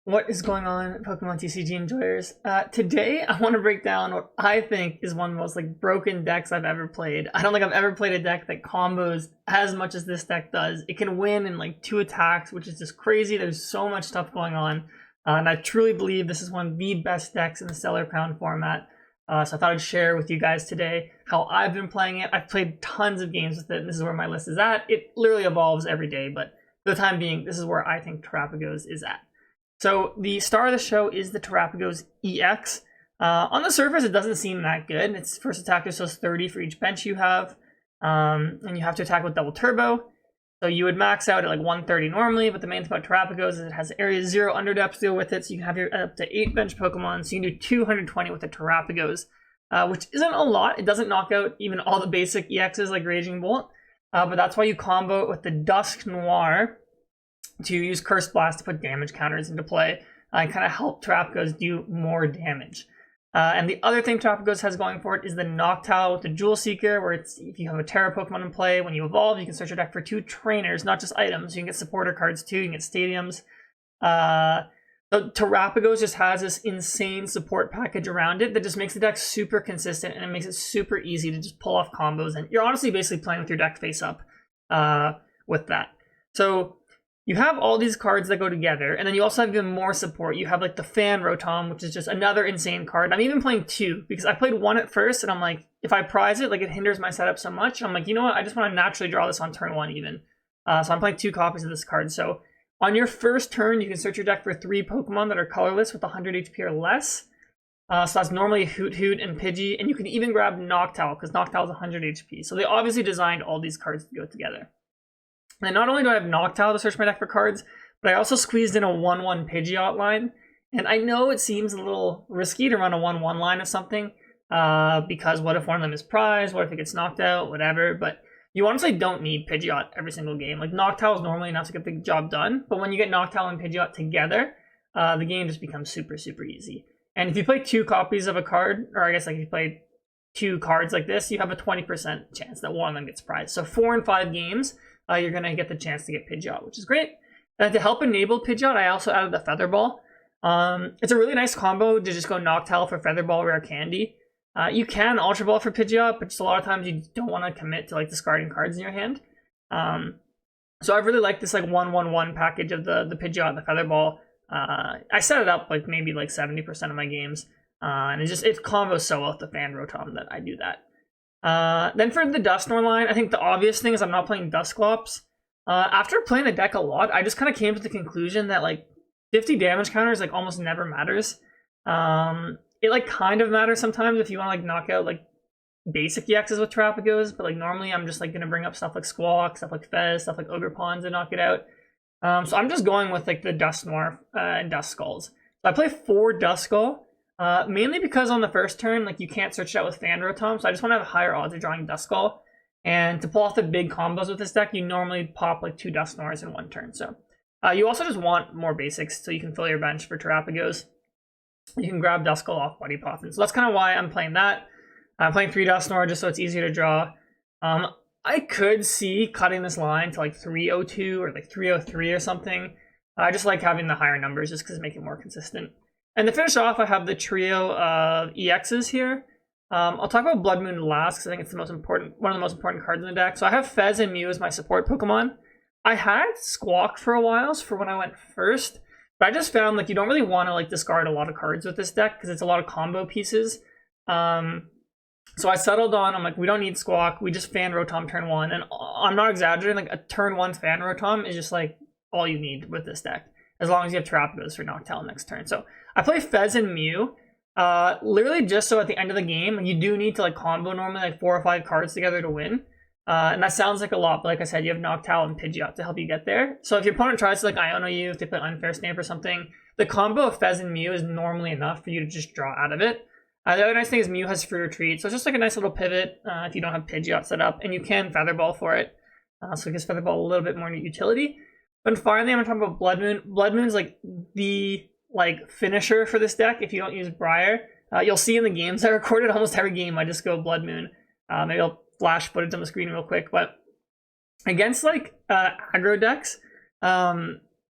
What is going on, Pokemon TCG enjoyers? Today, I want to break down what I think is one of the most broken decks I've ever played. I don't think I've ever played a deck that combos as much as this deck does. It can win in 2 attacks, which is just crazy. There's so much stuff going on, and I truly believe this is one of the best decks in the Stellar Crown format. So I thought I'd share with you guys today how I've been playing it. I've played tons of games with it, and this is where my list is at. It literally evolves every day, but for the time being, this is where I think Terapagos is at. So the star of the show is the Terapagos EX. On the surface, it doesn't seem that good. Its first attack is just 30 for each bench you have, and you have to attack with double turbo. So you would max out at 130 normally, but the main thing about Terapagos is it has Area 0 Underdepth deal with it, so you can have your up to 8 bench Pokemon, so you can do 220 with the Terapagos, which isn't a lot. It doesn't knock out even all the basic EXs like Raging Bolt, but that's why you combo it with the Dusknoir to use Curse Blast to put damage counters into play and kind of help Terapagos do more damage. And the other thing Terapagos has going for it is the Noctowl with the Jewel Seeker, where it's if you have a Terra Pokemon in play, when you evolve, you can search your deck for 2 trainers, not just items. You can get supporter cards too, you can get stadiums. So Terapagos just has this insane support package around it that just makes the deck super consistent, and it makes it super easy to just pull off combos. And you're honestly basically playing with your deck face up with that. So you have all these cards that go together, and then you also have even more support. You have the Fan Rotom, which is just another insane card. I'm even playing 2 because I played 1 at first, and I'm like, if I prize it, it hinders my setup so much. I'm like, you know what? I just want to naturally draw this on turn 1 even. So I'm playing 2 copies of this card. So on your first turn, you can search your deck for 3 Pokemon that are colorless with 100 HP or less. So that's normally Hoothoot and Pidgey, and you can even grab Noctowl because Noctowl is 100 HP. So they obviously designed all these cards to go together. And not only do I have Noctowl to search my deck for cards, but I also squeezed in a 1-1 Pidgeot line. And I know it seems a little risky to run a 1-1 line of something, because what if one of them is prized? What if it gets knocked out? Whatever. But you honestly don't need Pidgeot every single game. Noctowl is normally enough to get the job done, but when you get Noctowl and Pidgeot together, the game just becomes super, super easy. And if you play 2 copies of a card, or I guess if you play 2 cards like this, you have a 20% chance that one of them gets prized. So 4 in 5 games, you're going to get the chance to get Pidgeot, which is great. And to help enable Pidgeot, I also added the Feather Ball. It's a really nice combo to just go Noctowl for Feather Ball, Rare Candy. You can Ultra Ball for Pidgeot, but just a lot of times you don't want to commit to discarding cards in your hand. So I really like this 1-1-1 package of the Pidgeot and the Feather Ball. I set it up maybe 70% of my games, and it combos so well with the Fan Rotom that I do that. Then for the Dusknoir line, I think the obvious thing is I'm not playing Dusclops. After playing the deck a lot, I just kind of came to the conclusion that 50 damage counters almost never matters. It kind of matters sometimes if you want to knock out basic EXs with Terapagos, but normally I'm just gonna bring up stuff like Squawk, stuff like Fez, stuff like Ogre Pawns to knock it out. So I'm just going with the Dusknoir and Duskulls. So I play 4 Duskull. Mainly because on the first turn, you can't search it out with Fan Rotom, so I just want to have higher odds of drawing Duskull. And to pull off the big combos with this deck, you normally pop 2 Dusknoirs in 1 turn. So you also just want more basics so you can fill your bench for Terapagos. You can grab Duskull off Buddy Poffin. So that's kind of why I'm playing that. I'm playing 3 Dusknoir just so it's easier to draw. I could see cutting this line to 302 or 303 or something. I just like having the higher numbers just because it makes it more consistent. And to finish off, I have the trio of EXs here. I'll talk about Blood Moon last because I think it's one of the most important cards in the deck. So I have Fez and Mew as my support Pokemon. I had Squawk for a while for when I went first, but I just found you don't really want to discard a lot of cards with this deck because it's a lot of combo pieces. So I settled on, I'm like, we don't need Squawk, we just Fan Rotom turn 1. And I'm not exaggerating, a turn 1 Fan Rotom is just all you need with this deck, as long as you have Terapagos for Noctowl next turn. So I play Fez and Mew, literally just so at the end of the game, you do need to combo normally 4 or 5 cards together to win. And that sounds like a lot, but like I said, you have Noctowl and Pidgeot to help you get there. So if your opponent tries to Iono you, if they play Unfair Stamp or something, the combo of Fez and Mew is normally enough for you to just draw out of it. The other nice thing is Mew has Free Retreat, so it's just a nice little pivot if you don't have Pidgeot set up, and you can Feather Ball for it. So it gives Feather Ball a little bit more utility. But finally, I'm going to talk about Blood Moon. Blood Moon's the finisher for this deck if you don't use Briar. You'll see in the games I recorded, almost every game I just go Blood Moon. Maybe I'll flash footage on the screen real quick, but against aggro decks,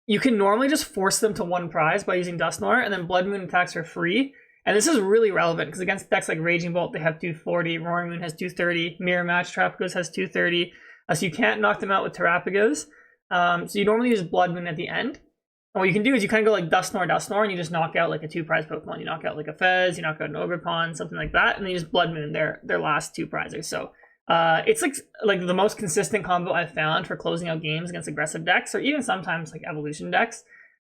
you can normally just force them to one prize by using Dusknoir, and then Blood Moon attacks are free. And this is really relevant because against decks like Raging Bolt, they have 240, Roaring Moon has 230, Mirror Match, Terapagos has 230, so you can't knock them out with Terapagos. So you normally use Blood Moon at the end. And what you can do is you kind of go like Dusknoir, and you just knock out like a 2-prize Pokemon. You knock out like a Fez, you knock out an Ogerpon, something like that, and then you just Blood Moon their last 2 prizes. So it's like the most consistent combo I've found for closing out games against aggressive decks, or even sometimes like evolution decks,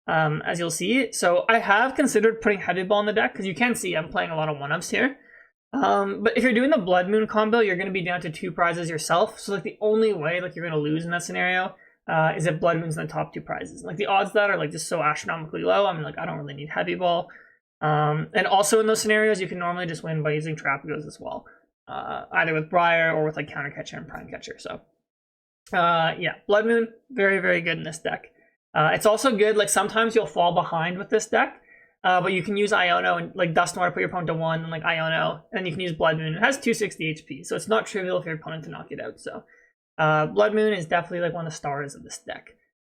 as you'll see. So I have considered putting Heavy Ball in the deck, because you can see I'm playing a lot of 1-ups here. But if you're doing the Blood Moon combo, you're going to be down to 2 prizes yourself. So like the only way like you're going to lose in that scenario is if Blood Moon's in the top 2 prizes. Like the odds that are like just so astronomically low. I mean, like I don't really need Heavy Ball. And also in those scenarios, you can normally just win by using Terapagos as well, either with Briar or with like Counter Catcher and Prime Catcher. So yeah, Blood Moon, very, very good in this deck. It's also good, like sometimes you'll fall behind with this deck, but you can use Iono and like Dusknoir to put your opponent to 1, and like Iono, and you can use Blood Moon. It has 260 HP, so it's not trivial for your opponent to knock it out. So Blood Moon is definitely like one of the stars of this deck.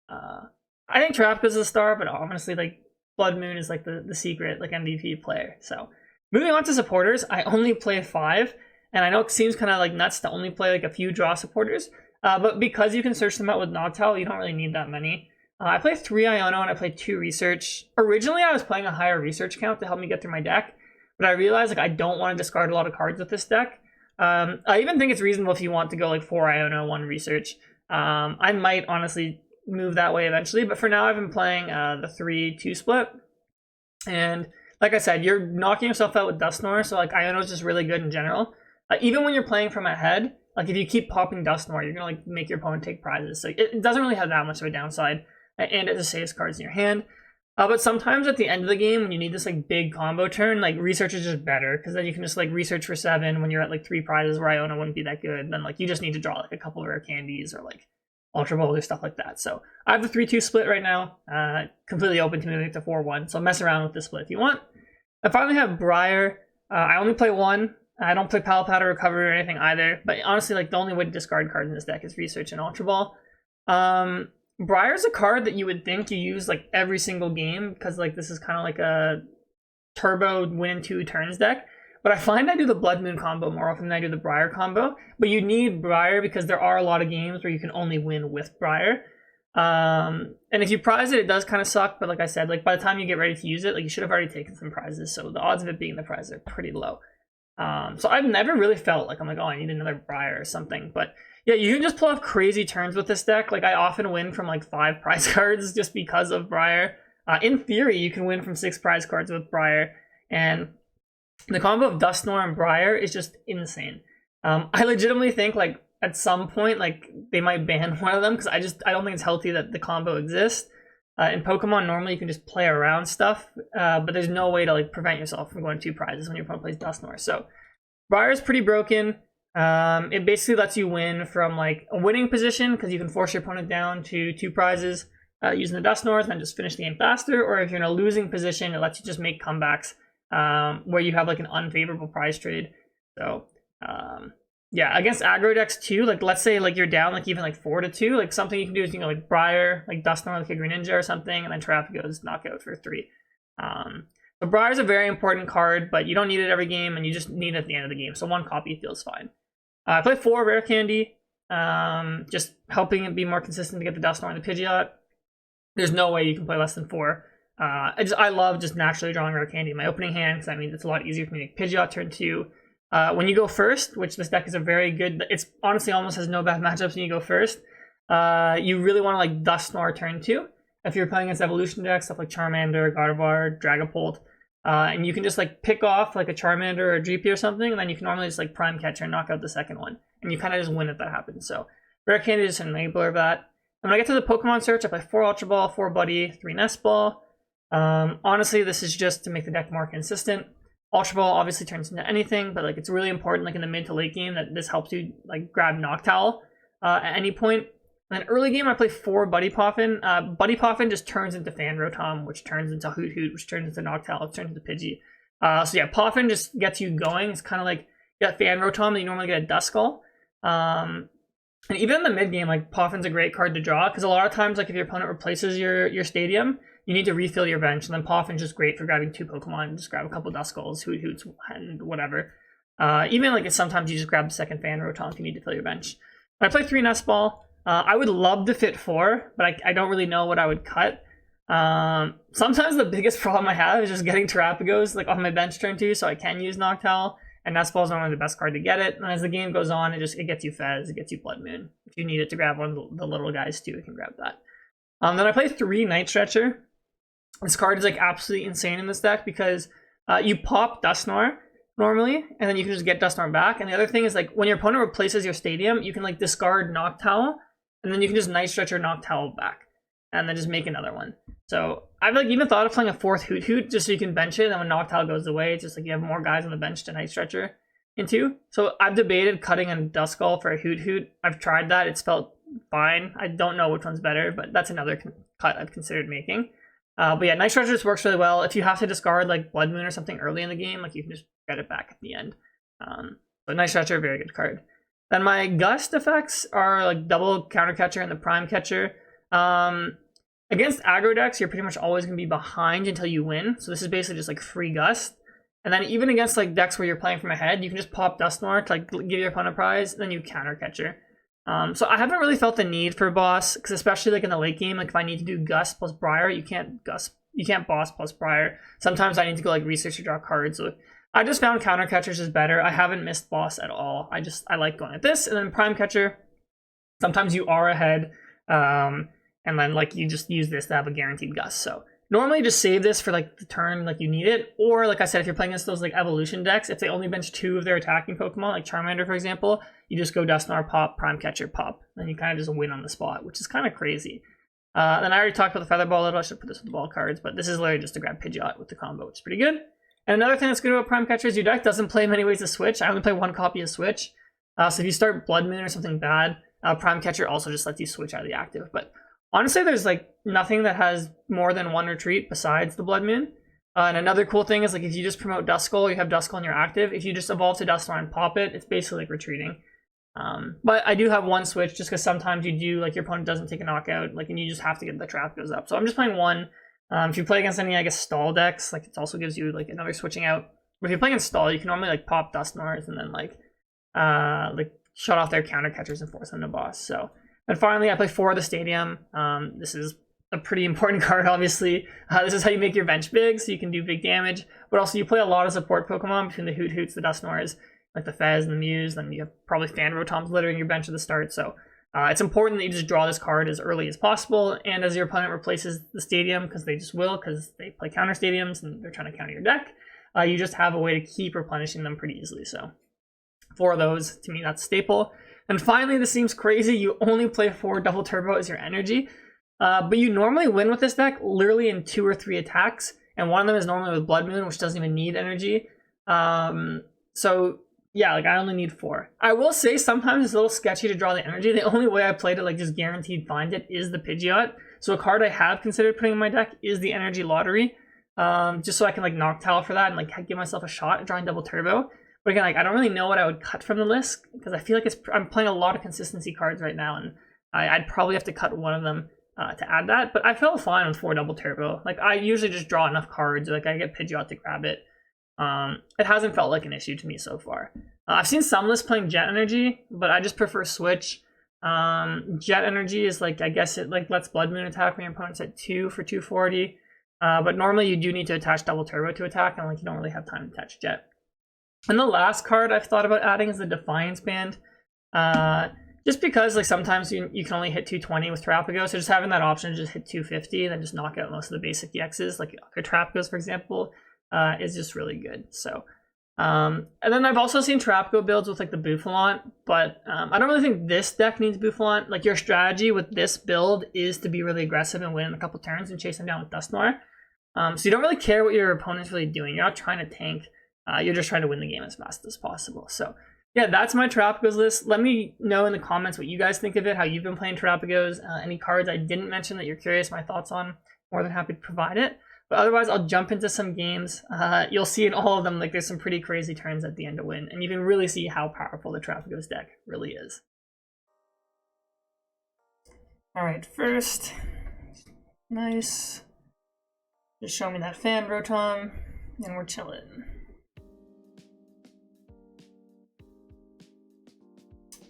I think Terapagos is a star, but honestly, like Blood Moon is like the secret like MVP player. So moving on to supporters, I only play 5, and I know it seems kind of like nuts to only play like a few draw supporters, but because you can search them out with Noctowl, you don't really need that many. I play 3 Iono and I play 2 Research. Originally, I was playing a higher Research count to help me get through my deck, but I realized like I don't want to discard a lot of cards with this deck. I even think it's reasonable if you want to go like 4 Iono, 1 Research. I might honestly move that way eventually, but for now I've been playing the 3-2 split. And like I said, you're knocking yourself out with Dusknoir, so like Iono is just really good in general. Even when you're playing from ahead, like if you keep popping Dusknoir, you're gonna like make your opponent take prizes. So it doesn't really have that much of a downside, and it just saves cards in your hand. But sometimes at the end of the game, when you need this like big combo turn, like Research is just better, because then you can just like Research for 7 when you're at like 3 prizes where Iono wouldn't be that good. Then like you just need to draw like a couple of rare candies or like Ultra Balls or stuff like that. So I have the 3-2 split right now, completely open to moving it to 4-1. So mess around with this split if you want. I finally have Briar. I only play 1. I don't play Pal Powder, Recovery, or anything either. But honestly, like the only way to discard cards in this deck is Research and Ultra Ball. Briar's a card that you would think you use like every single game, because like this is kind of like a turbo win in 2 turns deck. But I find I do the Blood Moon combo more often than I do the Briar combo. But you need Briar because there are a lot of games where you can only win with Briar. And if you prize it, it does kind of suck. But like I said, like by the time you get ready to use it, like you should have already taken some prizes. So the odds of it being the prize are pretty low. So I've never really felt like I'm like, oh, I need another Briar or something. But yeah, you can just pull off crazy turns with this deck. Like I often win from like 5 prize cards just because of Briar. In theory, you can win from 6 prize cards with Briar. And the combo of Dusknoir and Briar is just insane. I legitimately think like at some point like they might ban one of them, because I don't think it's healthy that the combo exists. In Pokemon, normally you can just play around stuff, but there's no way to like prevent yourself from going 2 prizes when your opponent plays Dusknoir. So Briar is pretty broken. It basically lets you win from like a winning position, because you can force your opponent down to 2 prizes using the Dusknoir and then just finish the game faster. Or if you're in a losing position, it lets you just make comebacks where you have like an unfavorable prize trade. So yeah, against aggro decks too, like let's say like you're down like even like 4-2, like something you can do is, you know, like Briar, like Dusknoir, like a Greninja or something, and then Terapagos knockout for 3. So Briar is a very important card, but you don't need it every game, and you just need it at the end of the game. So 1 copy feels fine. I play 4 Rare Candy, just helping it be more consistent to get the Dusknoir and the Pidgeot. There's no way you can play less than 4. I love just naturally drawing Rare Candy in my opening hand, because that means it's a lot easier for me to make Pidgeot turn 2. When you go first, which this deck is a very good, it's honestly almost has no bad matchups when you go first, you really want to like Dusknoir turn 2. If you're playing against evolution decks, stuff like Charmander, Gardevoir, Dragapult, and you can just like pick off like a Charmander or a Dreepy or something, and then you can normally just like Prime Catcher and knock out the second one, and you kind of just win if that happens. So Rare Candy is an enabler of that. And when I get to the Pokemon search, I play 4 Ultra Ball, 4 Buddy, 3 Nest Ball. Honestly, this is just to make the deck more consistent. Ultra Ball obviously turns into anything, but like it's really important like in the mid to late game that this helps you like grab Noctowl at any point. And then early game I play 4 Buddy Poffin. Buddy Poffin just turns into Fan Rotom, which turns into Hoothoot, which turns into Noctowl, which turns into Pidgey. So yeah, Poffin just gets you going. It's kind of like you got Fan Rotom that you normally get at Duskull. And even in the mid game, like Poffin's a great card to draw because a lot of times, like if your opponent replaces your stadium, you need to refill your bench, and then Poffin's just great for grabbing 2 Pokemon. Just grab a couple Duskulls, Hoothoots, and whatever. Even like sometimes you just grab the second Fan Rotom if you need to fill your bench. When I play 3 Nest Ball, I would love to fit 4, but I don't really know what I would cut. Sometimes the biggest problem I have is just getting Terapagos like on my bench turn 2, so I can use Noctowl. And Nest Ball is normally the best card to get it. And as the game goes on, it gets you Fez, it gets you Blood Moon. If you need it to grab one of the little guys too, you can grab that. Then I play 3 Night Stretcher. This card is like absolutely insane in this deck because you pop Dusknoir normally, and then you can just get Dusknoir back. And the other thing is like when your opponent replaces your stadium, you can like discard Noctowl, and then you can just Night Stretcher Noctowl back, and then just make another one. So I've like even thought of playing a 4th Hoothoot just so you can bench it, and when Noctowl goes away, it's just like you have more guys on the bench to Night Stretcher into. So I've debated cutting a Duskull for a Hoothoot. I've tried that; it's felt fine. I don't know which one's better, but that's another cut I've considered making. But yeah, Night Stretcher just works really well. If you have to discard like Blood Moon or something early in the game, like you can just get it back at the end. But Night Stretcher, very good card. Then my Gust effects are like double Counter Catcher and the Prime Catcher. Against aggro decks, you're pretty much always going to be behind until you win. So this is basically just like free Gust. And then even against like decks where you're playing from ahead, you can just pop Dusknoir to like give your opponent a prize, then you Counter Catcher. So I haven't really felt the need for boss, because especially like in the late game, like if I need to do Gust plus Briar, you can't boss plus Briar. Sometimes I need to go like research to draw cards. So I just found Counter Catchers is better. I haven't missed boss at all. I like going at this, and then Prime Catcher. Sometimes you are ahead, and then like you just use this to have a guaranteed Gust. So normally just save this for like the turn like you need it, or like I said, if you're playing against those like evolution decks, if they only bench 2 of their attacking Pokemon, like Charmander for example, you just go Dusknoir pop, Prime Catcher pop, and you kind of just win on the spot, which is kind of crazy. Then I already talked about the Feather Ball a little. I should put this with the ball cards, but this is literally just to grab Pidgeot with the combo, which is pretty good. And another thing that's good about Prime Catcher is your deck doesn't play many ways to switch. I only play 1 copy of Switch. So if you start Blood Moon or something bad, Prime Catcher also just lets you switch out of the active. But honestly, there's like nothing that has more than 1 retreat besides the Blood Moon. And another cool thing is like if you just promote Duskull, you have Duskull in your active. If you just evolve to Dusknoir and pop it, it's basically like retreating. But I do have 1 switch just because sometimes you do like your opponent doesn't take a knockout, like, and you just have to get the Terapagos up. So I'm just playing 1. If you play against any, I guess, stall decks, like it also gives you like another switching out. But if you're playing in stall, you can normally like pop Dusknoirs and then like shut off their Counter Catchers and force them to boss. So, and finally, I play 4 of the Stadium. This is a pretty important card, obviously. This is how you make your bench big, so you can do big damage. But also, you play a lot of support Pokemon between the Hoothoots, the Dusknoirs, like the Fez and the Mews. Then you have probably Fan Rotoms littering your bench at the start. So it's important that you just draw this card as early as possible, and as your opponent replaces the Stadium, because they just will, because they play counter Stadiums and they're trying to counter your deck, you just have a way to keep replenishing them pretty easily. So 4 of those, to me, that's a staple. And finally, this seems crazy, you only play 4 Double Turbo as your energy, but you normally win with this deck literally in 2 or 3 attacks, and one of them is normally with Blood Moon, which doesn't even need energy. So yeah, like I only need 4. I will say sometimes it's a little sketchy to draw the energy. The only way I play to like just guaranteed find it is the Pidgeot. So a card I have considered putting in my deck is the Energy Lottery, just so I can like Noctowl for that and like give myself a shot at drawing Double Turbo. But again, like I don't really know what I would cut from the list because I feel like I'm playing a lot of consistency cards right now, and I'd probably have to cut one of them to add that. But I felt fine with 4 Double Turbo. Like I usually just draw enough cards. Like I get Pidgeot to grab it. It hasn't felt like an issue to me so far. I've seen some lists playing Jet Energy, but I just prefer Switch. Jet Energy is like, I guess it like lets Blood Moon attack when your opponent's at 2 for 240. But normally you do need to attach Double Turbo to attack, and like you don't really have time to attach Jet. And the last card I've thought about adding is the Defiance Band. Just because like sometimes you can only hit 220 with Terapagos, so just having that option to just hit 250 and then just knock out most of the basic EXs, like Terapagos for example, is just really good. So, and then I've also seen Terapagos builds with like the Bouffalant, but I don't really think this deck needs Bouffalant. Like your strategy with this build is to be really aggressive and win in a couple turns and chase them down with Dusknoir. So you don't really care what your opponent's really doing. You're not trying to tank. You're just trying to win the game as fast as possible. So yeah, that's my Terapagos list. Let me know in the comments what you guys think of it, how you've been playing Terapagos, any cards I didn't mention that you're curious my thoughts on. More than happy to provide it. But otherwise, I'll jump into some games. You'll see in all of them, like there's some pretty crazy turns at the end to win, and you can really see how powerful the Terapagos deck really is. Alright, first. Nice. Just show me that Fan Rotom, and we're chilling.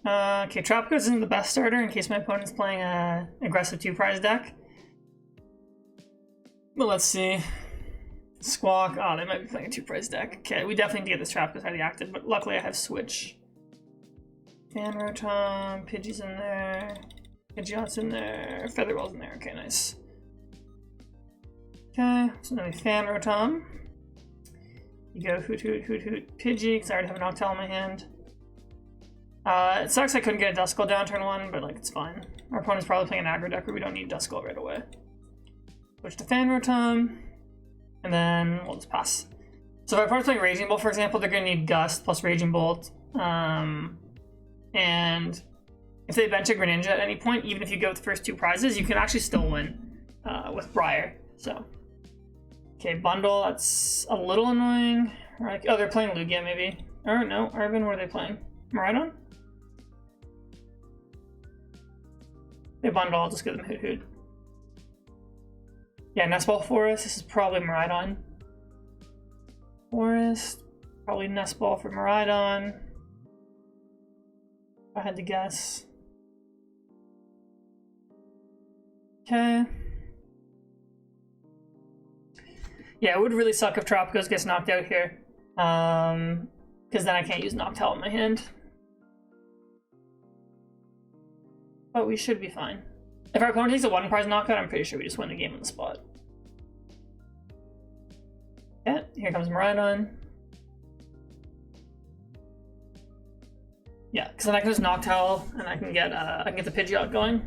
Okay, Terapagos isn't the best starter in case my opponent's playing a aggressive 2-prize deck. But let's see. Squawk. Oh, they might be playing a 2-prize deck. Okay, we definitely need to get this Terapagos highly active, but luckily I have Switch. Fan Rotom, Pidgey's in there, Pidgeot's in there, Featherwell's in there. Okay, nice. Okay, so then we Fan Rotom. You go Hoothoot Pidgey, because I already have a Noctowl in my hand. It sucks I couldn't get a Duskull down turn 1, but like it's fine. Our opponent's probably playing an aggro deck where we don't need Duskull right away. Switch to Fan Rotom, and then we'll just pass. So if our opponent's playing Raging Bolt, for example, they're going to need Gust plus Raging Bolt. And if they bench a Greninja at any point, even if you go with the first 2 prizes, you can actually still win with Briar. So, okay, bundle, that's a little annoying. Oh, they're playing Lugia maybe. Or no, Arvin, what are they playing? Miraidon? They bundle, I'll just give them Hoothoot. Yeah, Nestball Forest, this is probably Miraidon. Forest, probably Nestball for Miraidon. If I had to guess. Okay. Yeah, it would really suck if Terapagos gets knocked out here. Because then I can't use Noctowl in my hand. But we should be fine. If our opponent takes a 1-prize knockout, I'm pretty sure we just win the game on the spot. Yeah, here comes Miraidon. Yeah, because then I can just Noctowl and I can get the Pidgeot going.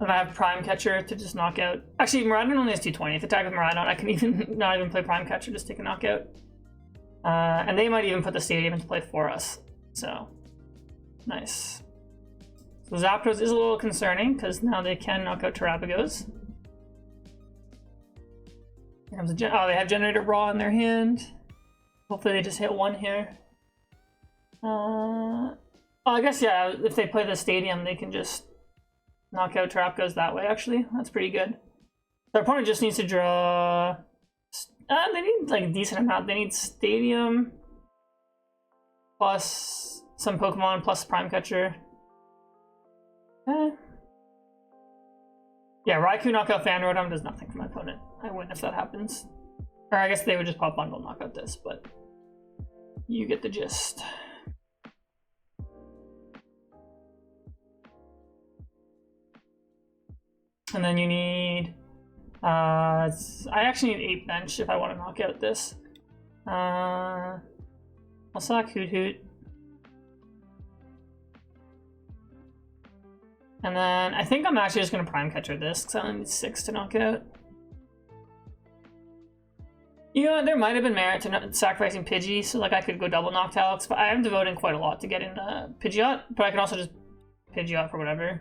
And I have Prime Catcher to just knock out. Actually, Miraidon only has 220. If attack with Miraidon, I can even not even play Prime Catcher, just take a knockout. And they might even put the Stadium into play for us. So, nice. So Zapdos is a little concerning because now they can knock out Terapagos. Here comes they have Generator Raw in their hand. Hopefully they just hit 1 here. Oh, I guess, yeah, if they play the Stadium, they can just knock out Terapagos that way, actually. That's pretty good. Their opponent just needs to draw... they need, like, a decent amount. They need Stadium plus some Pokemon plus Prime Catcher. Yeah, Raikou knockout Fan Rotom does nothing for my opponent. I win if that happens. Or I guess they would just pop bundle knock out this, but you get the gist. And then you need... I actually need 8 bench if I want to knock out this. I'll sack Hoothoot. And then I think I'm actually just going to Prime Catcher this because I only need 6 to knock it out. You know, there might have been merit to sacrificing Pidgey, so like I could go double Noctowl. But I am devoting quite a lot to getting Pidgeot, but I can also just Pidgeot for whatever.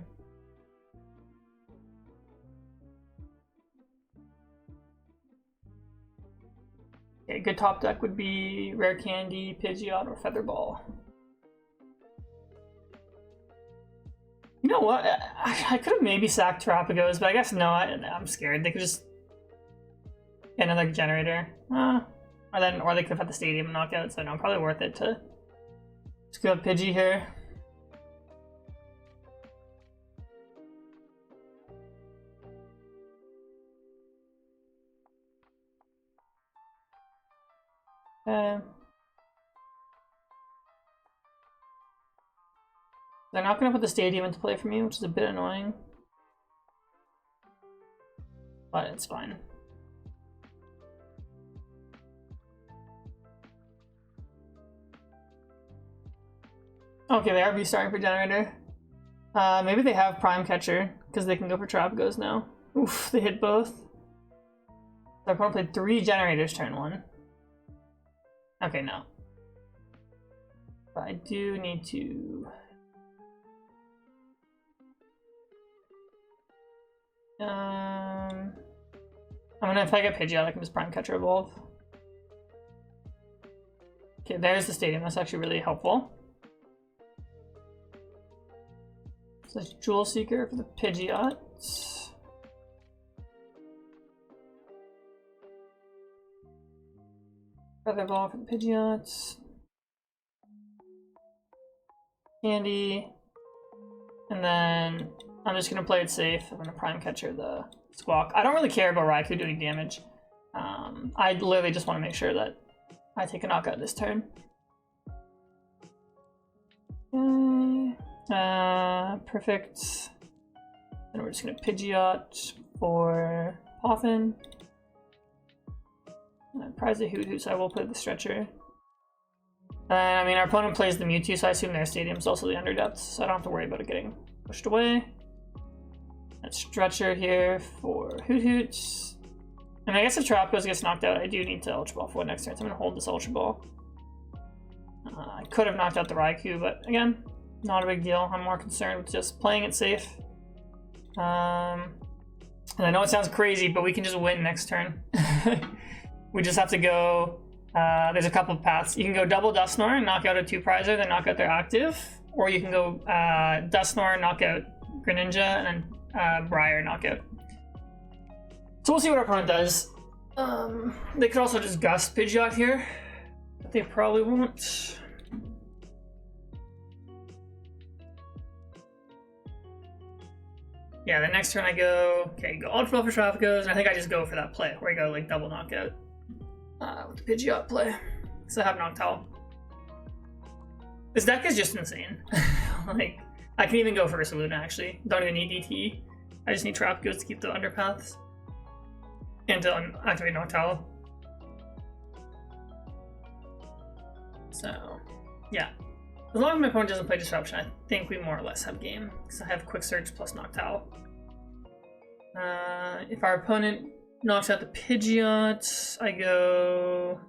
Okay, good top deck would be Rare Candy, Pidgeot, or Featherball. You know what? I could have maybe sacked Terapagos, but I guess no, I'm scared. They could just get another generator. Or they could have had the Stadium knockout, so no, probably worth it to just go Pidgey here. They're not going to put the Stadium into play for me, which is a bit annoying. But it's fine. Okay, they are restarting for generator. Maybe they have Prime Catcher, because they can go for Terapagos now. Oof, they hit both. They're going to play 3 generators turn 1. Okay, no. But I do need to... if I get Pidgeot, I can just Prime Catcher Evolve. Okay, there's the Stadium. That's actually really helpful. So it's Jewel Seeker for the Pidgeot. Feather Ball for the Pidgeot. Candy. And then I'm just going to play it safe. I'm going to Prime Catcher the Squawk. I don't really care about Raikou doing damage. I literally just want to make sure that I take a knockout this turn. Okay. Perfect. And we're just going to Pidgeot for Poffin. And prize the Hoothoot, so I will play the Stretcher. I mean, our opponent plays the Mewtwo, so I assume their stadium's also the Underdepth, so I don't have to worry about it getting pushed away. That Stretcher here for Hoothoot. And I guess if Terapagos gets knocked out, I do need to Ultra Ball for next turn, so I'm going to hold this Ultra Ball. I could have knocked out the Raikou, but again, not a big deal. I'm more concerned with just playing it safe. And I know it sounds crazy, but we can just win next turn. We just have to go... there's a couple of paths. You can go double Dusknoir and knock out a 2-prizer, then knock out their active. Or you can go Dusknoir, knock out Greninja, and then Briar, knockout. So we'll see what our opponent does. They could also just Gust Pidgeot here, but they probably won't. Yeah, the next turn I go, okay, go Ultra Ball for Terapagos, and I think I just go for that play, where I go like double knockout with the Pidgeot play, because I have Noctowl. This deck is just insane. Like, I can even go for Ursaluna actually. Don't even need DT. I just need Terapagos to keep the underpaths. And to activate Noctowl. So, yeah. As long as my opponent doesn't play Disruption, I think we more or less have game. Because I have Quick Search plus Noctowl. If our opponent knocks out the Pidgeot, I go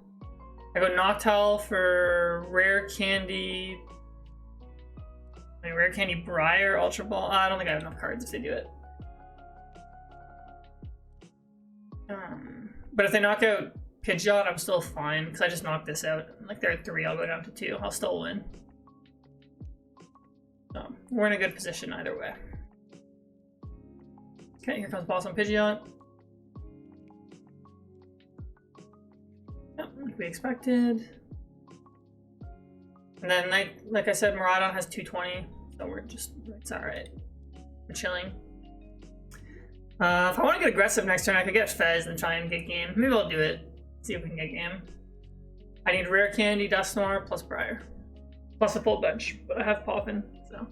Noctowl for Rare Candy. I mean, Rare Candy Briar, Ultra Ball. I don't think I have enough cards if they do it. But if they knock out Pidgeot, I'm still fine, because I just knocked this out. Like, they're at 3, I'll go down to 2. I'll still win. So, we're in a good position either way. Okay, here comes Boss on Pidgeot. Yep, like we expected. And then, like I said, Miraidon has 220, so we're just, it's alright. We're chilling. If I want to get aggressive next turn, I could get Fez and try and get game. Maybe I'll do it. See if we can get game. I need Rare Candy, Dusknoir, plus Briar. Plus a full bench, but I have Poffin, so.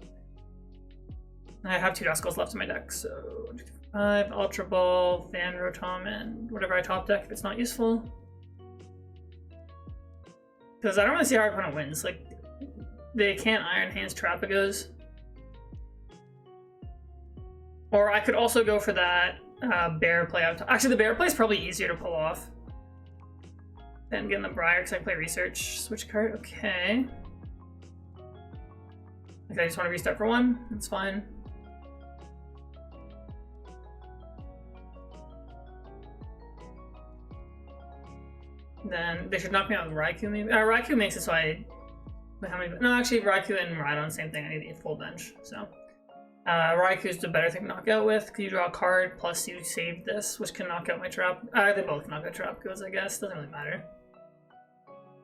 I have 2 Duskulls left in my deck, so 5, Ultra Ball, Fan Rotom, and whatever I top deck if it's not useful. Because I don't really see how our opponent wins. Like, they can't Iron Hands Terapagos. Or I could also go for that bear play out top. Actually, the bear play is probably easier to pull off than getting the Briar, because I play Research. Switch card, okay. Okay, I just want to restart for 1. That's fine. Then they should knock me out with Raikou maybe. Raikou makes it so I... How many... No, actually, Raikou and Miraidon, same thing. I need a full bench, so... Raikou's the better thing to knock out with, because you draw a card, plus you save this, which can knock out my trap. They both knock out Terapagos, I guess. Doesn't really matter.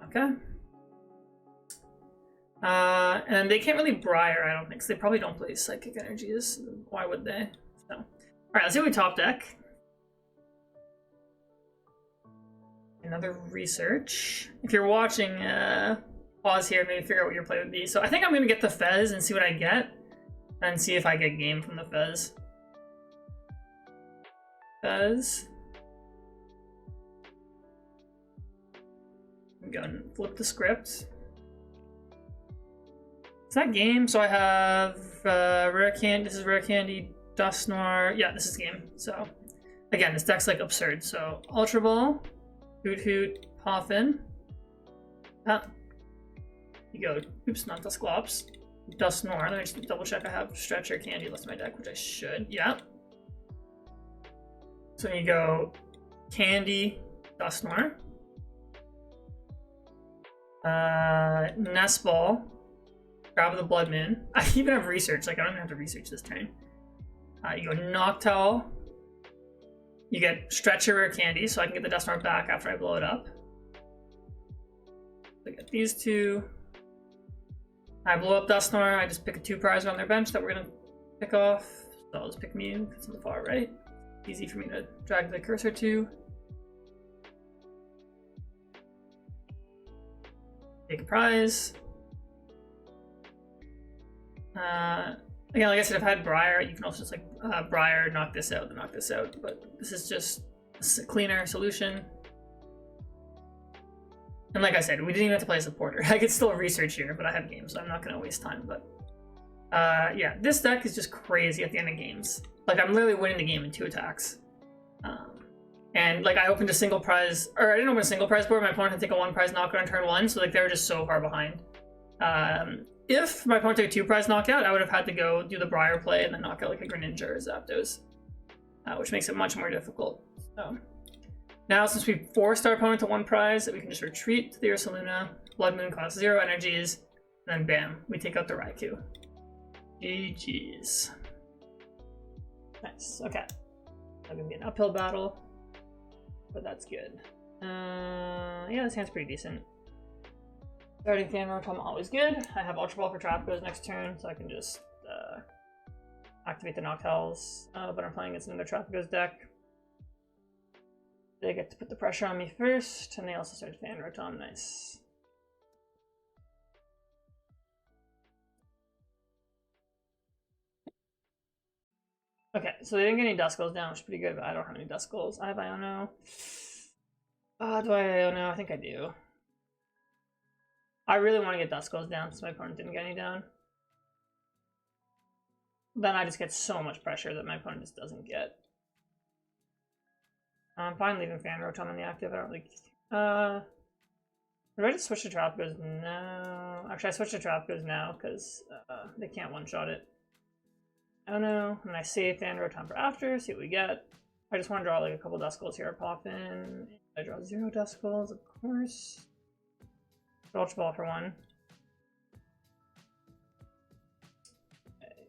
Okay. And they can't really Briar, I don't think, because they probably don't play Psychic Energies. Why would they? So, alright, let's see what we top deck. Another Research. If you're watching, pause here, maybe figure out what your play would be. So I think I'm going to get the Fez and see what I get. And see if I get game from the Fez. Fez. I'm going to flip the script. Is that game? So I have Rare Candy. This is Rare Candy, Dusknoir. Yeah, this is game. So again, this deck's like absurd. So Ultra Ball, Hoothoot, Poffin. You go. Oops, not Dusklops. Dusknoir. Let me just double check I have Stretcher Candy left in my deck, which I should. Yeah. So you go Candy, Dusknoir, Nest Ball, grab the Blood Moon. I even have research, like I don't even have to research this turn. You go Noctowl. You get Stretch your Rare Candy, so I can get the Dusknoir back after I blow it up. So I get these two. I blow up Dusknoir, I just pick a 2 prize on their bench that we're gonna pick off. So I'll just pick Mew, because I'm far right. Easy for me to drag the cursor to. Take a prize. Again, like I said, if I had Briar, you can also just like Briar, knock this out, then knock this out. But this is just a cleaner solution. And like I said, we didn't even have to play a supporter. I could still research here, but I have games, so I'm not going to waste time. But yeah, this deck is just crazy at the end of games. Like, I'm literally winning the game in 2 attacks. And like, I opened a single prize, or I didn't open a single prize board. My opponent had to take a 1 prize knockout on turn 1, so like they were just so far behind. If my opponent took a 2 prize knockout, I would have had to go do the Briar play and then knock out like a Greninja or Zapdos, which makes it much more difficult. So now, since we forced our opponent to 1 prize, we can just retreat to the Ursaluna. Blood Moon costs 0 energies, and then bam, we take out the Raikou. GG's. Nice. Okay. It's gonna be an uphill battle, but that's good. Yeah, this hand's pretty decent. Starting Fan Rotom, always good. I have Ultra Ball for Terapagos next turn, so I can just activate the Noctowls. But I'm playing against another Terapagos deck. They get to put the pressure on me first, and they also start Fan Rotom. Nice. Okay, so they didn't get any Duskulls down, which is pretty good, but I don't have any Duskulls. I have Iono. Do I Iono? I think I do. I really want to get Duskulls down since my opponent didn't get any down. Then I just get so much pressure that my opponent just doesn't get. I'm fine leaving Fan Rotom in the active. I don't really... Would I just switch to Terapagos? No. Actually, I switch to Terapagos now because they can't one-shot it. I don't know. And I save Fan Rotom for after, see what we get. I just want to draw like a couple Duskulls here. Pop in. I draw 0 Duskulls, of course. Ultra Ball for 1. Okay.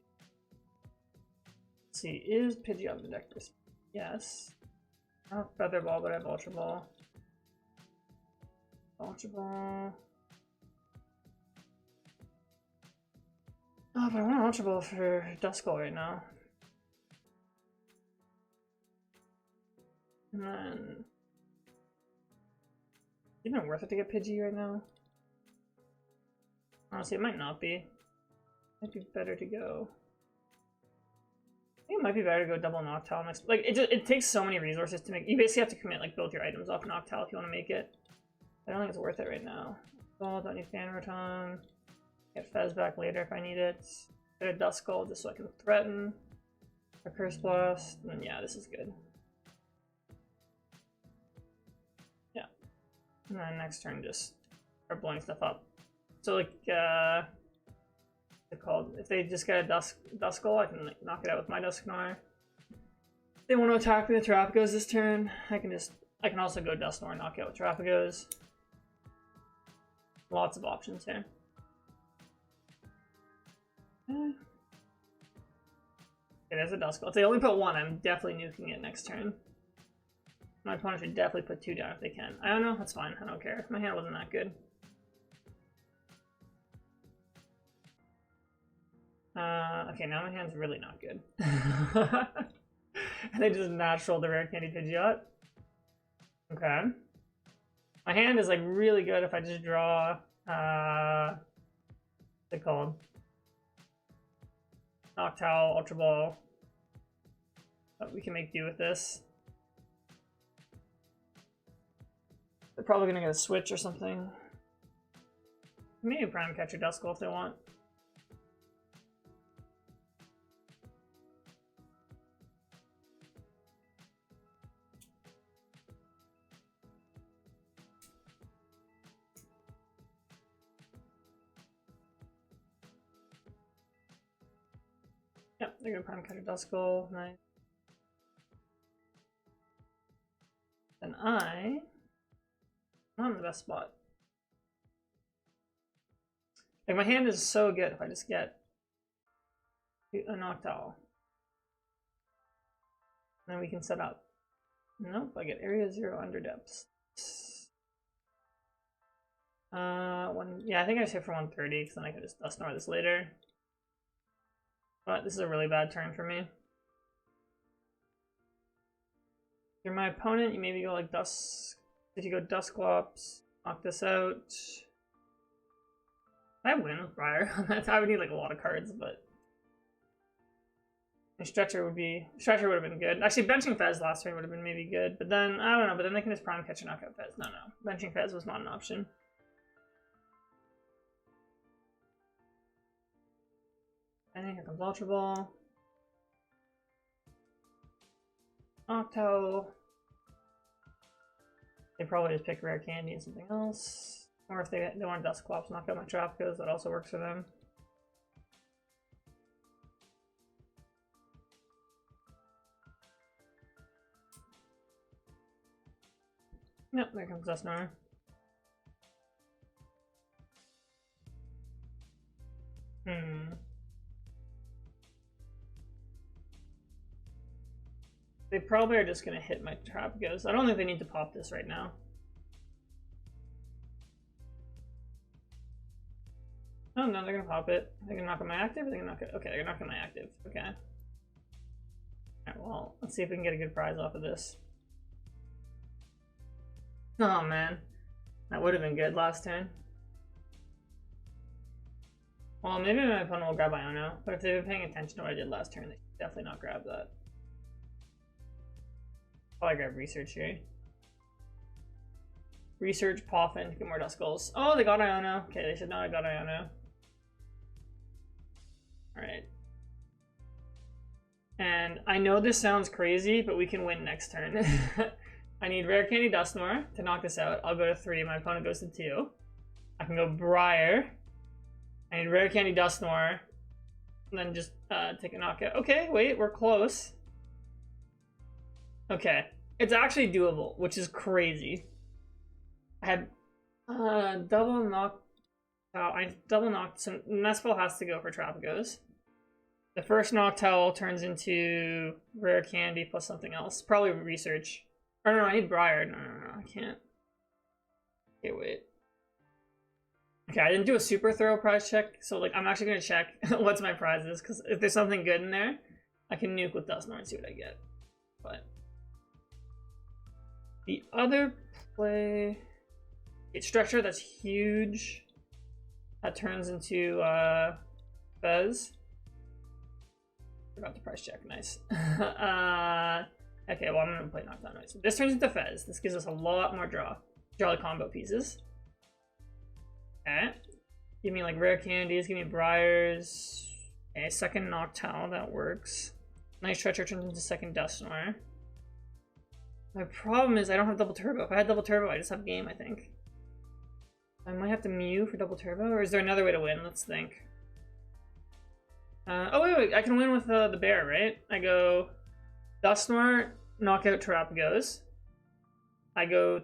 Let's see, is Pidgey on the deck this? Yes. I don't have Feather Ball, but I have Ultra Ball. Ultra Ball. Oh, but I want Ultra Ball for Duskull right now. And then... Isn't it worth it to get Pidgey right now? Honestly, it might not be. Might be better to go. I think it might be better to go double Noctowl next. Like, it takes so many resources to make. You basically have to commit like both your items off Noctowl if you want to make it. I don't think it's worth it right now. Oh, don't need Fan Rotom. Get Fez back later if I need it. Get a Duskull just so I can threaten. A Curse Blast. And then yeah, this is good. Yeah. And then next turn just start blowing stuff up. So like, what's it called? If they just get a Duskull, I can like knock it out with my Dusknoir. If they want to attack the Terapagos this turn, I can also go Dusknoir and knock it out with Terapagos. Lots of options here. Okay, there's a Duskull. If they only put 1, I'm definitely nuking it next turn. My opponent should definitely put 2 down if they can. I don't know, that's fine. I don't care. My hand wasn't that good. Okay, now my hand's really not good. And I just natural the Rare Candy Pidgeot. Okay. My hand is like really good if I just draw, what's it called? Noctowl, Ultra Ball. But we can make do with this. They're probably gonna get a switch or something. Maybe Prime Catcher Duskull if they want. Yep, they're gonna Prime Catcher Duskull. Nice. And I'm not in the best spot. Like, my hand is so good if I just get a Noctowl. Then we can set up. Nope, I get area 0 under depths. Yeah, I think I just hit for 130 because then I can just Dusknoir this later. But this is a really bad turn for me. If you're my opponent, you maybe go like if you go Dusclops, knock this out. I win with Briar. I would need like a lot of cards, but Stretcher would have been good. Actually, benching Fez last turn would have been maybe good, but then I don't know. But then they can just prime catch and knock out Fez. No, benching Fez was not an option. And here comes Ultra Ball. Noctowl. They probably just pick Rare Candy and something else. Or if they want Dusclops, knock out my Terapagos, that also works for them. Yep, there comes Dusknoir. They probably are just gonna hit my Terapagos. I don't think they need to pop this right now. Oh no, they're gonna pop it. They're gonna knock on my active, or they're gonna knock it. Okay, they're gonna knock on my active. Okay. Alright, well, let's see if we can get a good prize off of this. Oh man, that would have been good last turn. Well, maybe my opponent will grab Iono, but if they've been paying attention to what I did last turn, they should definitely not grab that. Probably grab Research here. Research, Poffin to get more Duskulls. Oh, they got Iono. Okay, they should not have got Iono. Alright. And I know this sounds crazy, but we can win next turn. I need Rare Candy Dusknoir to knock this out. I'll go to 3, my opponent goes to 2. I can go Briar. I need Rare Candy Dusknoir. And then just take a knockout. Okay, wait, we're close. Okay. It's actually doable, which is crazy. I had double knocked out. I double knocked, so Nespel has to go for Terapagos. The first Noctowl turns into Rare Candy plus something else. Probably Research. Oh no, I need Briar. No, I can't. Okay, wait. Okay, I didn't do a super thorough prize check, so like I'm actually gonna check what's my prizes, because if there's something good in there, I can nuke with Dusknoir and see what I get. But the other play, it's Stretcher, that's huge. That turns into Fez. Forgot the price check, nice. Okay, well I'm gonna play Noctowl anyway. So this turns into Fez. This gives us a lot more draw the combo pieces. Okay. Give me like Rare Candies, give me Briars. Okay, second Noctowl, that works. Nice Stretcher turns into second Dusknoir. My problem is I don't have double turbo. If I had double turbo, I just have game, I think. I might have to Mew for double turbo, or is there another way to win? Let's think. Oh wait, I can win with the bear, right? I go Dusknoir, knock out Terapagos. I go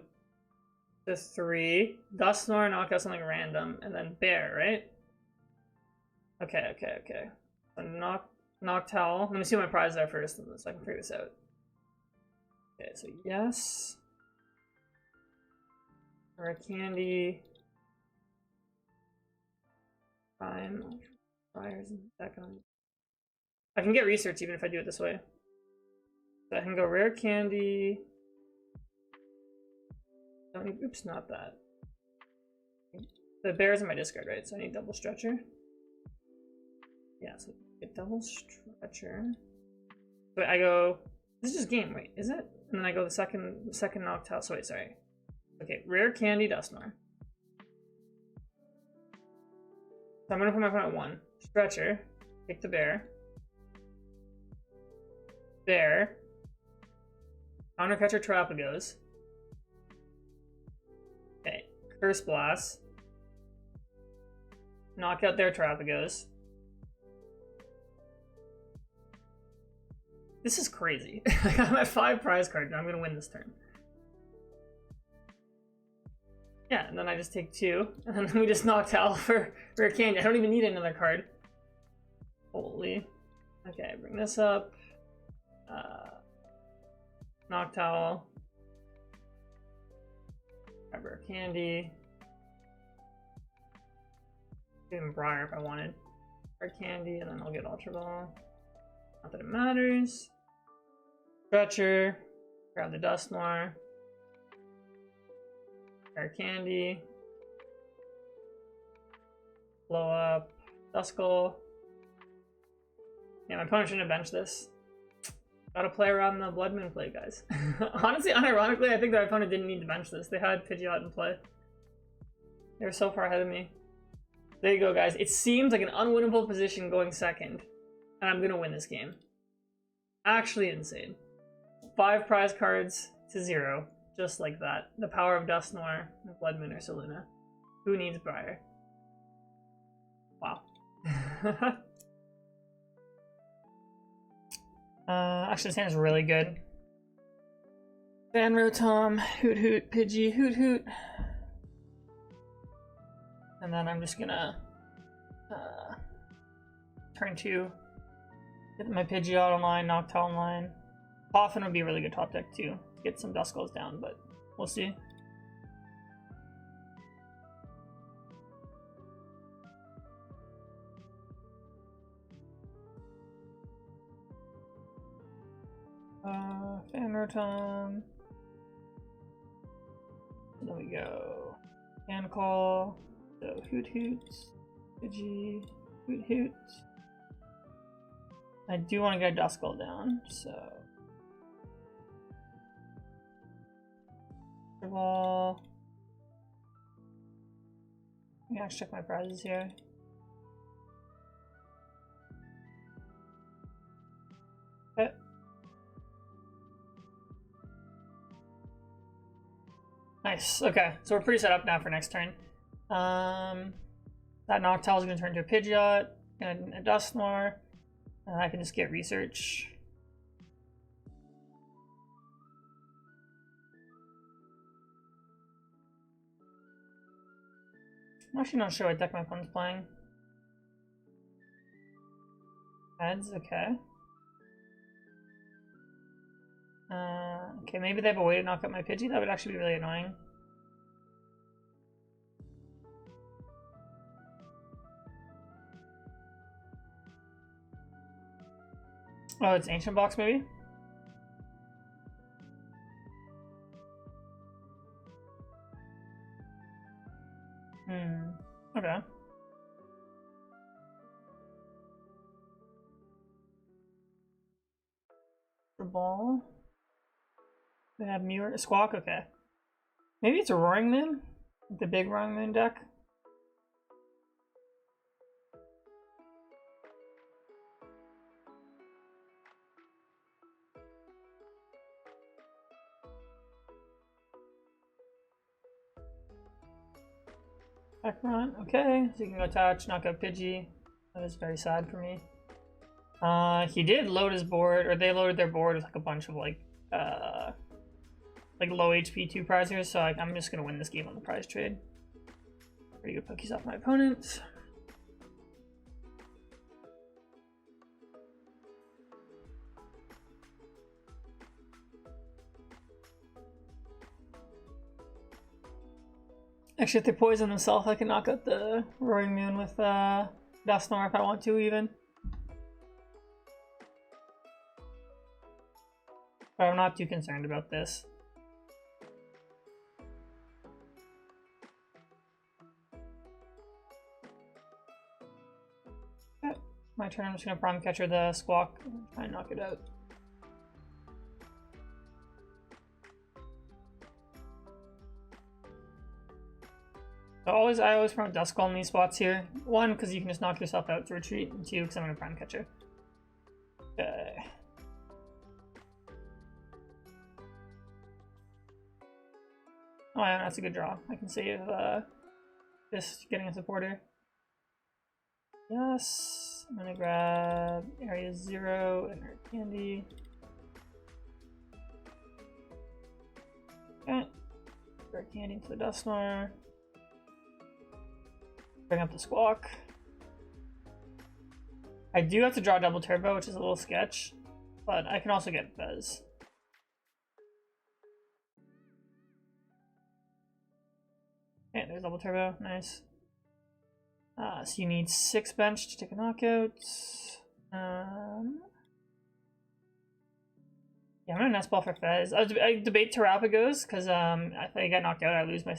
to 3, Dusknoir, knock out something random, and then bear, right? Okay. So Noctowl. Let me see what my prizes are first, so I can figure this out. Okay, so yes. Rare Candy. Prime. Fires in second. I can get Research even if I do it this way. So I can go Rare Candy. Don't need, oops, not that. The bear's in my discard, right? So I need double Stretcher. Yeah, so get double Stretcher. But I go. This is just game, wait, is it? And then I go the second Noctowl. So wait, sorry. Okay, Rare Candy Dusknoir. So I'm gonna put my opponent at 1. Stretcher. Take the bear. Bear. Countercatcher Terapagos. Okay. Curse Blast. Knock out their Terapagos. This is crazy. I'm at 5 prize cards and I'm gonna win this turn. Yeah, and then I just take 2, and then we just Noctowl for a candy. I don't even need another card. Holy. Okay, bring this up. Noctowl. Grab our candy. Give him Briar if I wanted. Our candy, and then I'll get Ultra Ball. Not that it matters. Stretcher. Grab the Dusknoir. Our candy. Blow up. Duskull. Yeah, my opponent shouldn't have benched this. Gotta play around the Blood Moon play, guys. Honestly, unironically, I think that my opponent didn't need to bench this. They had Pidgeot in play. They were so far ahead of me. There you go, guys. It seems like an unwinnable position going second. And I'm gonna win this game. Actually insane. 5 prize cards to 0. Just like that. The power of Dusknoir, Blood Moon, or Saluna. Who needs Briar? Wow. Actually, this hand is really good. Fan Rotom, Hoothoot, Pidgey, Hoothoot. And then I'm just gonna turn 2. Get my Pidgeot online, Noctowl online. Poffin would be a really good top deck too, to get some Duskulls down, but we'll see. Fan Rotom. There we go. Fan Call. So Hoothoot, Pidgey, Hoothoot. I do want to get a Duskull down, so. First of all, I'm gonna check my prizes here. Okay. Nice. Okay, so we're pretty set up now for next turn. That Noctowl is going to turn into a Pidgeot and a Dusknoir. And I can just get research. I'm actually not sure what deck my opponent's playing. Heads, okay. Okay, maybe they have a way to knock out my Pidgey. That would actually be really annoying. Oh, it's Ancient Box, maybe? Okay. The ball. They have Mirror Squawk, okay. Maybe it's a Roaring Moon? The big Roaring Moon deck? Background, okay. So you can go attach, knock out Pidgey. That is very sad for me. He did load his board, or they loaded their board with like a bunch of like low HP 2 prizers, so I'm just gonna win this game on the prize trade. Pretty good Pokies off my opponent. Actually, if they poison themselves, I can knock out the Roaring Moon with Dusknoir if I want to, even. But I'm not too concerned about this. Okay, my turn. I'm just gonna Prime Catcher the Squawk and try and knock it out. So I always promote Duskull in these spots here. 1, because you can just knock yourself out to retreat, and 2, because I'm going to Prime Catcher. Okay. Oh yeah, that's a good draw. I can save just getting a supporter. Yes. I'm going to grab Area 0 and her candy. Okay. Rare Candy into the Dusknoir. Bring up the Squawk. I do have to draw double turbo, which is a little sketch, but I can also get Fez. Okay, there's double turbo, nice. So you need 6 bench to take a knockout. Yeah, I'm gonna nest ball for Fez. I debate Terapagos because if I get knocked out, I lose my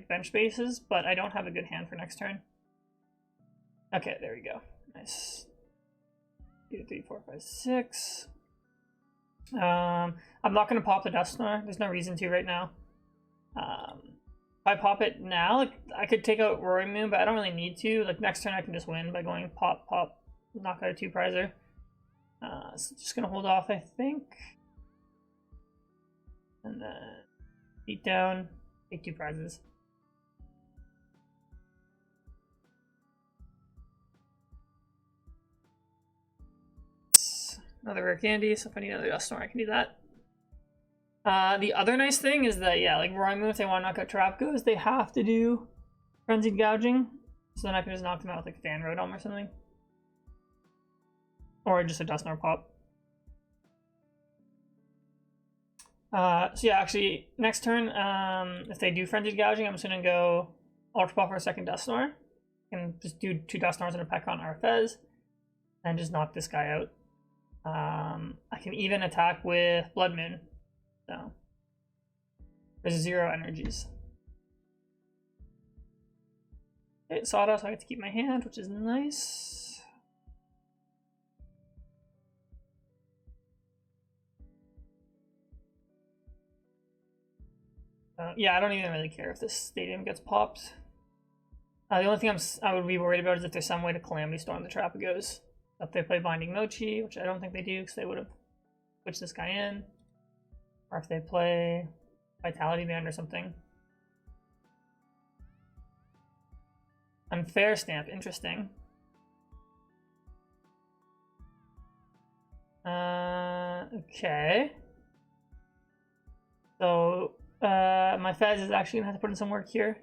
bench spaces, but I don't have a good hand for next turn. Okay, there we go. Nice. 2, 3, 4, 5, 6. I'm not gonna pop the Dusknoir. There's no reason to right now. If I pop it now, like I could take out Roaring Moon, but I don't really need to. Like next turn, I can just win by going pop, pop, knock out a 2-prizer. So just gonna hold off, I think. And then beat down, take 2 prizes. Another rare candy, so if I need another Dusknoir, I can do that. The other nice thing is that, yeah, like Roaring Moon, if they want to knock out Terapagos, they have to do Frenzied Gouging. So then I can just knock them out with like Fan Rotom or something. Or just a Dusknoir pop. So yeah, actually, next turn, if they do Frenzied Gouging, I'm just going to go Ultra Ball for a second Dusknoir. And just do 2 Dusknoirs and a Pekon or a Fez. And just knock this guy out. I can even attack with Blood Moon. So there's 0 energies. Okay, Sawdust, I get to keep my hand, which is nice. Yeah, I don't even really care if this stadium gets popped. The only thing I would be worried about is if there's some way to Calamity Storm the Terapagos. If they play Binding Mochi, which I don't think they do because they would have switched this guy in. Or if they play Vitality Band or something. Unfair Stamp, interesting. Okay. So, my Fez is actually gonna have to put in some work here.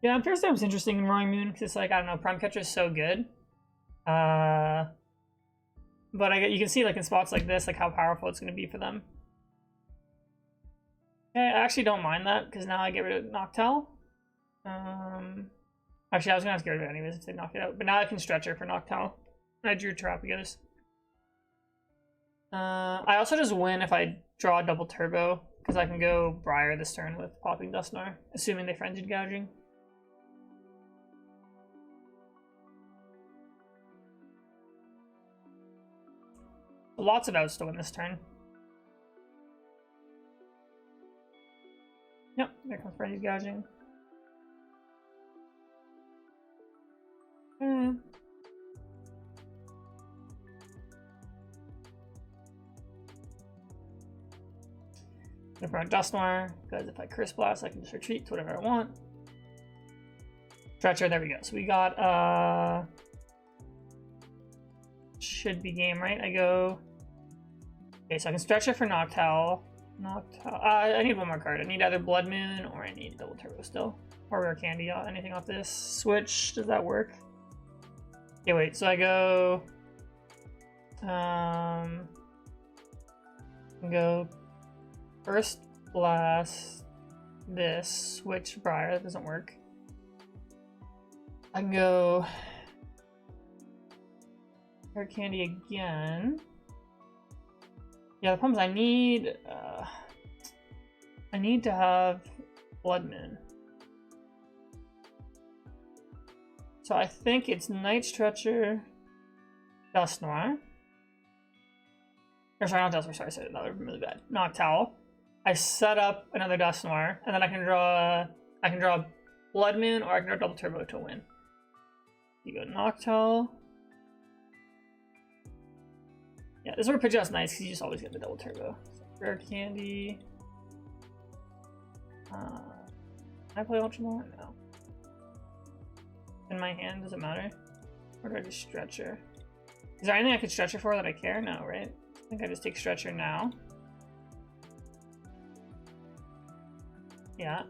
Yeah, Unfair Stamp's interesting in Roaring Moon because it's like, I don't know, Prime Catcher is so good. But you can see like in spots like this, like how powerful it's going to be for them. Okay, I actually don't mind that because now I get rid of Noctowl. Actually, I was going to have to get rid of it anyways if they knock it out. But now I can Stretcher for Noctowl. I drew Terapagos. I also just win if I draw a double turbo because I can go Briar this turn with popping Dusknoir, assuming they Frenzied Gouging. Lots of outs to win this turn. Yep, there comes Frenzied Gouging. Go for a Dusknoir, because if I Curse Blast, I can just retreat to whatever I want. Stretcher, there we go. So we got, should be game, right? I go... Okay, so I can stretch it for Noctowl. I need one more card. I need either Blood Moon or I need Double Turbo still. Or Rare Candy, anything off this. Switch, does that work? Okay, wait, so I go... go First Blast this, switch Briar, that doesn't work. I can go Rare Candy again. Yeah, the problem is I need to have Blood Moon. So I think it's Night Stretcher, Dusknoir. Or sorry, not Dusknoir, sorry, I said that would be really bad. Noctowl. I set up another Dusknoir, and then I can draw Blood Moon, or I can draw Double Turbo to win. You go Noctowl. Yeah, this is where Pidgeot's nice, because you just always get the Double Turbo. So, Rare Candy. Can I play Ultra Ball? No. In my hand, does it matter? Or do I just Stretcher? Is there anything I could Stretcher for that I care? No, right? think I just take Stretcher now. Yeah.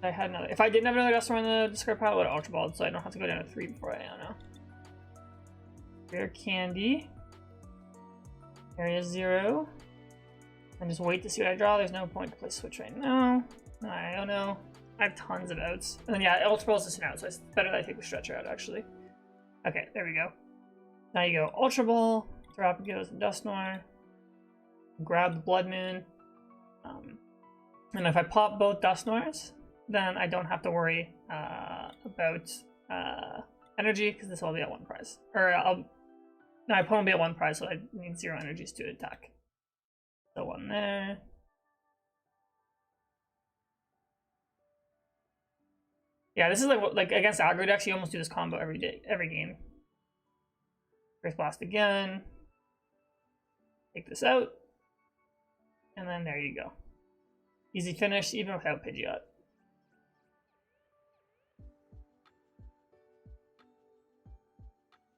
I had another. If I didn't have another Dusknoir in the discard pile, I would have Ultra Balled, so I don't have to go down to 3 before I know. Rare Candy. Area 0. And just wait to see what I draw. There's no point to play Switch right now. I don't know. I have tons of outs. And then yeah, Ultra Ball is just an out, so it's better that I take the Stretcher out actually. Okay, there we go. Now you go Ultra Ball, Terapagos, and Dusknoir. Grab the Blood Moon. And if I pop both Dusknoirs, then I don't have to worry about energy, because this will be at 1 prize. Or no, my opponent will be at 1 prize, so I need 0 energies to attack. So 1 there. Yeah, this is like against aggro decks, you almost do this combo every game. First Blast again. Take this out. And then there you go. Easy finish, even without Pidgeot.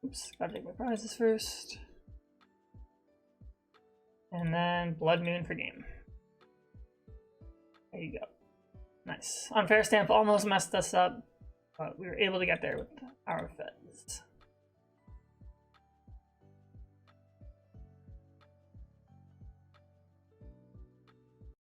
Oops, gotta take my prizes first. And then Blood Moon for game. There you go. Nice. Unfair Stamp almost messed us up, but we were able to get there with our Feds.